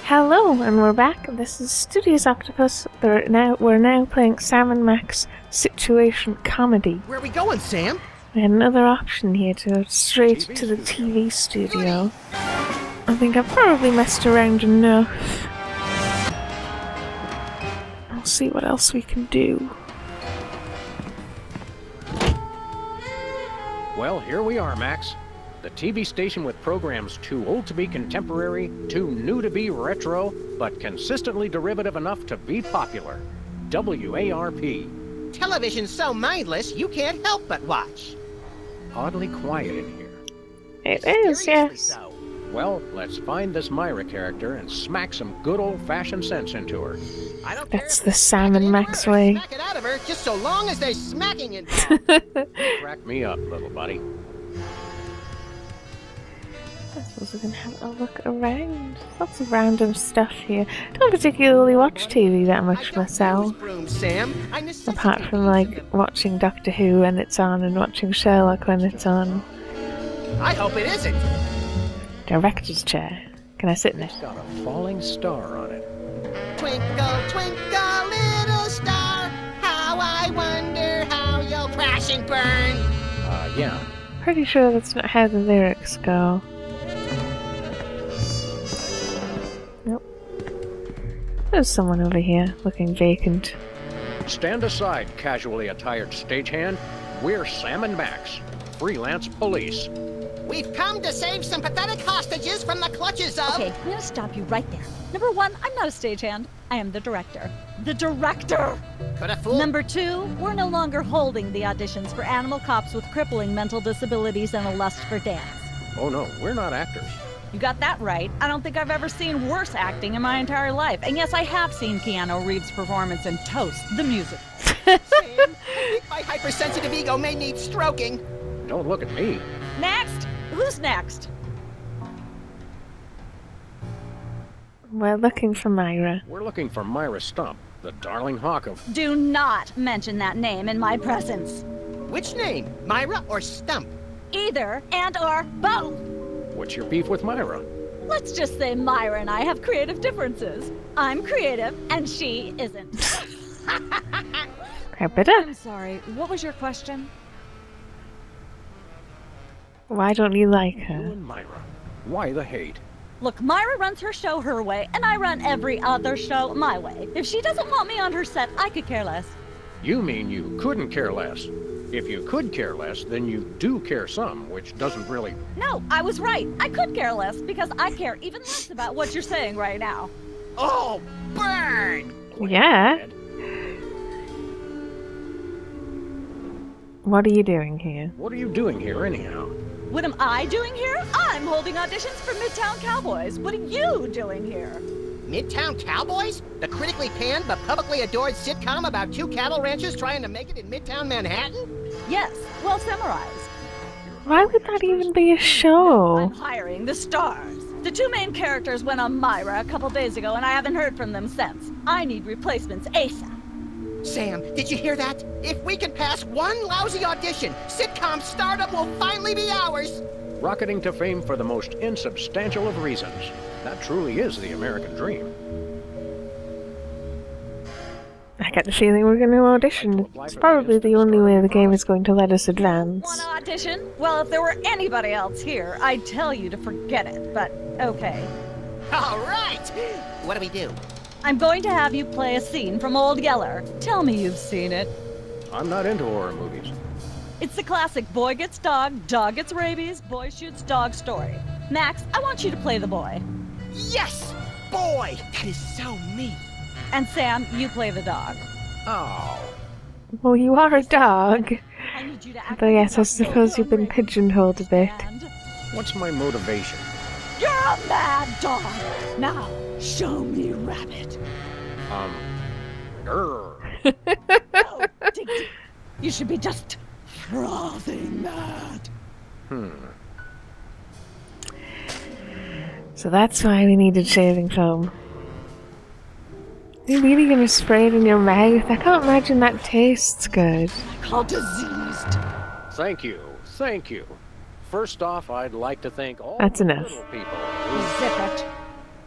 Hello, and we're back. This is StudiousOctopus. We're now playing Sam and Max Situation Comedy. Where are we going, Sam? We had another option here to go straight to the TV studio. I think I've probably messed around enough. I'll see what else we can do. Well, here we are, Max. The TV station with programs too old to be contemporary, too new to be retro, but consistently derivative enough to be popular. W.A.R.P. Television's so mindless, you can't help but watch. Oddly quiet in here. It is, yes. So. Well, let's find this Myra character and smack some good old-fashioned sense into her. I don't care That's if the they Sam smack it and in Max her or way. Smack it out of her, just so long as they're smacking it. Crack me up, little buddy. I suppose we can have a look around. Lots of random stuff here. Don't particularly watch TV that much myself. Apart from like watching Doctor Who when it's on and watching Sherlock when it's on. I hope it isn't. Director's chair. Can I sit in it? It's got a falling star on it. Twinkle, twinkle, little star, how I wonder how you'll crash and burn. Yeah. Pretty sure that's not how the lyrics go. Nope. There's someone over here, looking vacant. Stand aside, casually attired stagehand. We're Sam and Max, freelance police. We've come to save some pathetic hostages from the clutches of... Okay, I'm gonna stop you right there. Number one, I'm not a stagehand. I am the director. The director! Could have fooled... Number two, we're no longer holding the auditions for animal cops with crippling mental disabilities and a lust for dance. Oh no, we're not actors. You got that right. I don't think I've ever seen worse acting in my entire life. And yes, I have seen Keanu Reeves' performance in Toast, the musical. Sam, I think my hypersensitive ego may need stroking. Don't look at me. Next! Who's next? We're looking for Myra. We're looking for Myra Stump, the darling hawk of... Do not mention that name in my presence. Which name, Myra or Stump? Either and or both. What's your beef with Myra? Let's just say Myra and I have creative differences. I'm creative, and she isn't. Carpeta. I'm sorry, what was your question? Why don't you like You her? and Myra. Why the hate? Look, Myra runs her show her way, and I run every other show my way. If she doesn't want me on her set, I could care less. You mean you couldn't care less. If you could care less, then you do care some, which doesn't really... No, I was right. I could care less, because I care even less about what you're saying right now. Oh, burn! Yeah. What are you doing here? What are you doing here, anyhow? What am I doing here? I'm holding auditions for Midtown Cowboys. What are you doing here? Midtown Cowboys? The critically panned but publicly adored sitcom about two cattle ranchers trying to make it in Midtown Manhattan? Yes, well summarized. Why would that even be a show? I'm hiring the stars. The two main characters went on Myra a couple days ago, and I haven't heard from them since. I need replacements ASAP. Sam, did you hear that? If we can pass one lousy audition, sitcom stardom will finally be ours! Rocketing to fame for the most insubstantial of reasons. That truly is the American dream. I get the feeling we're going to audition. It's probably the only way the game is going to let us advance. Want to audition? Well, if there were anybody else here, I'd tell you to forget it, but okay. All right! What do we do? I'm going to have you play a scene from Old Yeller. Tell me you've seen it. I'm not into horror movies. It's the classic boy gets dog gets rabies, boy shoots dog story. Max, I want you to play the boy. Yes! Boy, that is so me. And Sam, you play the dog. Oh. Well, you are a dog. I need you to act But like yes, I a suppose you've been pigeonholed a bit. And What's my motivation? you're a mad dog. Now, show me rabbit. Grr. Oh, dig deep. You should be just frothing mad. So that's why we needed shaving foam. Are you really going to spray it in your mouth? I can't imagine that tastes good. How diseased. Thank you. Thank you. First off, I'd like to thank all That's the enough. little people who... Zip it.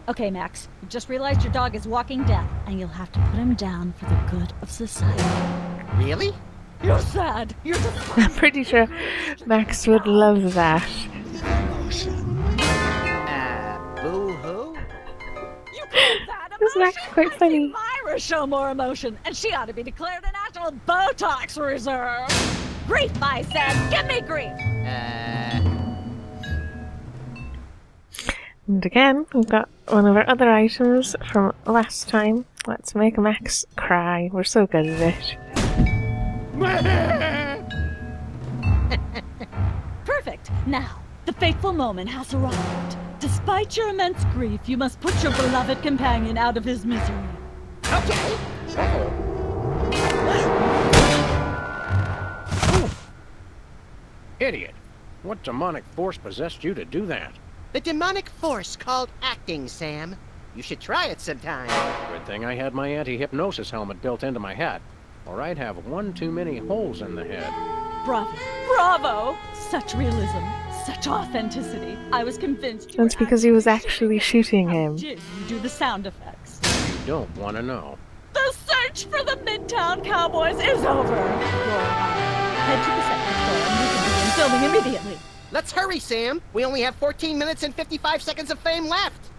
Okay, Max, you just realized your dog is walking death, and you'll have to put him down for the good of society. Really? You're sad. You're just... I'm pretty sure Max would love that. Boo-hoo? You call that Isn't emotion? that quite I've funny? seen Myra show more emotion, and she ought to be declared a national Botox reserve. Grief, I said. Give me grief. And again, we've got one of our other items from last time. Let's make Max cry. We're so good at it. Perfect. Now, the fateful moment has arrived. Despite your immense grief, you must put your beloved companion out of his misery. Okay. Idiot! What demonic force possessed you to do that? The demonic force called acting, Sam. You should try it sometime. Good thing I had my anti-hypnosis helmet built into my hat, or I'd have one too many holes in the head. Bravo. Bravo! Such realism. Such authenticity. I was convinced you That's were because he was actually actually shooting him. Did you do the sound effects? You don't want to know. The search for the Midtown Cowboys is over. Head to the second floor and we can begin filming immediately. Let's hurry, Sam. We only have 14 minutes and 55 seconds of fame left.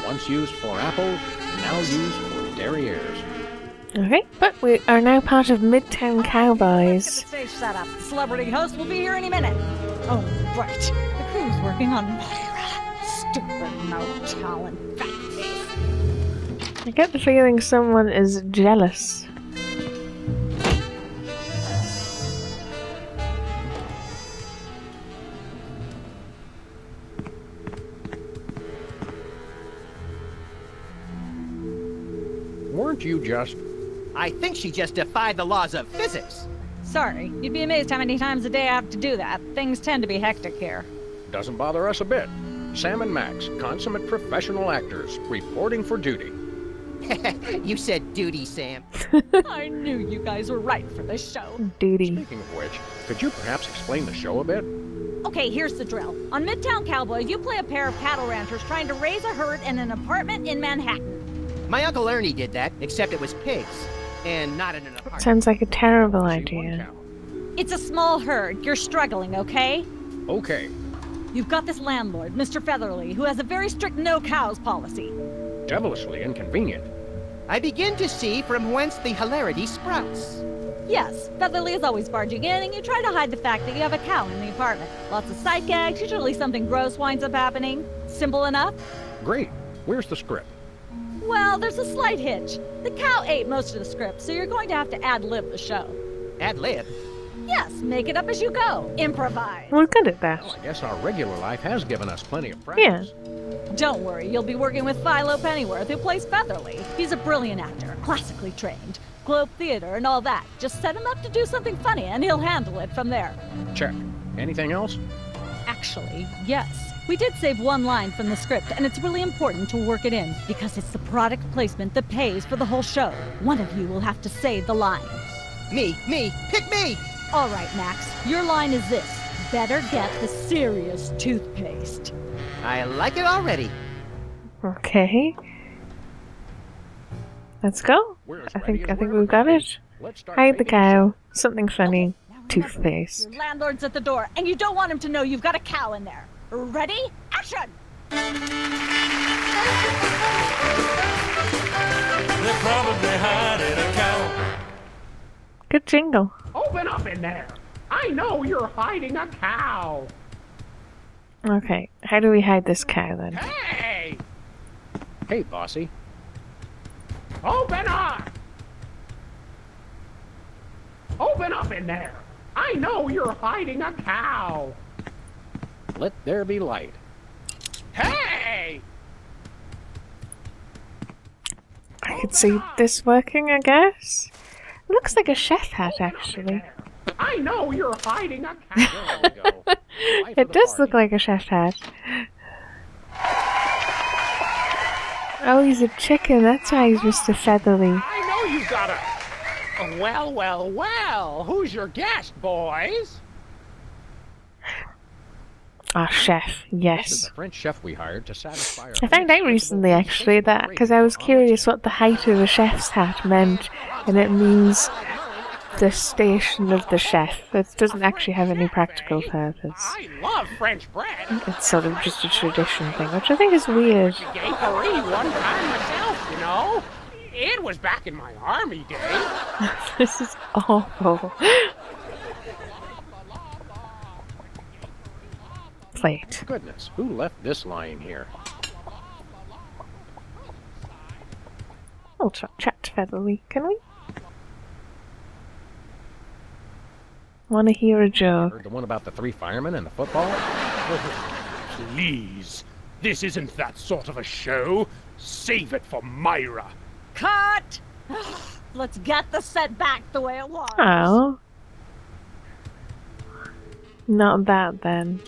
Once used for apples, now used for derrieres. Okay, but we are now part of Midtown Cowboys. Get the stage set up. The celebrity host will be here any minute. Oh, right. The crew's working on Myra. Stupid, no talent, fat face. I get the feeling someone is jealous. Weren't you just... I think she just defied the laws of physics. Sorry, you'd be amazed how many times a day I have to do that. Things tend to be hectic here. Doesn't bother us a bit. Sam and Max, consummate professional actors, reporting for duty. You said duty, Sam. I knew you guys were right for this show. Duty. Speaking of which, could you perhaps explain the show a bit? Okay, here's the drill. On Midtown Cowboys, you play a pair of cattle ranchers trying to raise a herd in an apartment in Manhattan. My Uncle Ernie did that, except it was pigs. And not in an apartment. Sounds like a terrible See one idea. cow. It's a small herd. You're struggling, okay? Okay, You've got this landlord, Mr. Featherly, who has a very strict no cows policy. devilishly inconvenient. I begin to see from whence the hilarity sprouts. Yes, Featherly is always barging in, and you try to hide the fact that you have a cow in the apartment. Lots of sight gags, usually something gross winds up happening. Simple enough? Great. Where's the script? Well, there's a slight hitch. The cow ate most of the script, so you're going to have to ad-lib the show. Ad-lib. Yes, make it up as you go. Improvise. We're good at that. Well, I guess our regular life has given us plenty of practice. Don't worry, you'll be working with Philo Pennyworth, who plays Featherly. He's a brilliant actor, classically trained. Globe Theater and all that. Just set him up to do something funny, and he'll handle it from there. Check. Anything else? Actually, yes. We did save one line from the script, and it's really important to work it in, because it's the product placement that pays for the whole show. One of you will have to say the line. Me, pick me! All right, Max, your line is this. Better get the serious toothpaste. I like it already. Okay. Let's go. We're as I ready think as we're we've got ever it. Let's start Hide the making cow. Something funny. Now remember, Toothpaste. your landlord's at the door, and you don't want him to know you've got a cow in there. Ready? Action! They're probably hiding a cow. Good jingle. Open up in there! I know you're hiding a cow! Okay, how do we hide this cow then? Hey! Hey, bossy. Open up! Open up in there! I know you're hiding a cow! Let there be light. Hey! I could see this working, I guess. Looks like a chef hat, actually. I know you're hiding a cow! There we go. Life of It the does look party. like a chef hat. Oh, he's a chicken. That's why he's Mr. Featherly. I know you got a... Well, who's your guest, boys? Our chef, This is yes. the French chef we hired to satisfy our I found out recently, actually, that because I was curious what the height of a chef's hat meant, and it means the station of the chef. It doesn't actually have any practical purpose. I love French bread. It's sort of just a tradition thing, which I think is weird. Gay Paris one time myself, you know? It was back in my army days. This is awful. Plate. Goodness, who left this lying here? We'll chat to Featherly, can we? Wanna hear a joke? Heard the one about the 3 firemen and the football? Please. This isn't that sort of a show. Save it for Myra. Cut! Let's get the set back the way it was. Oh. Not that then.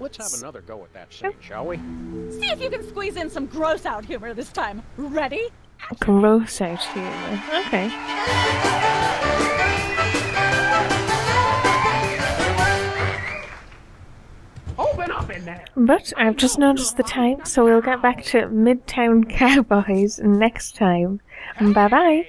Let's have another go at that scene, shall we? See if you can squeeze in some gross out humor this time. Ready? Gross out humor. Okay. Open up in there. But I've just noticed the time, so we'll get back to Midtown Cowboys next time. Bye bye.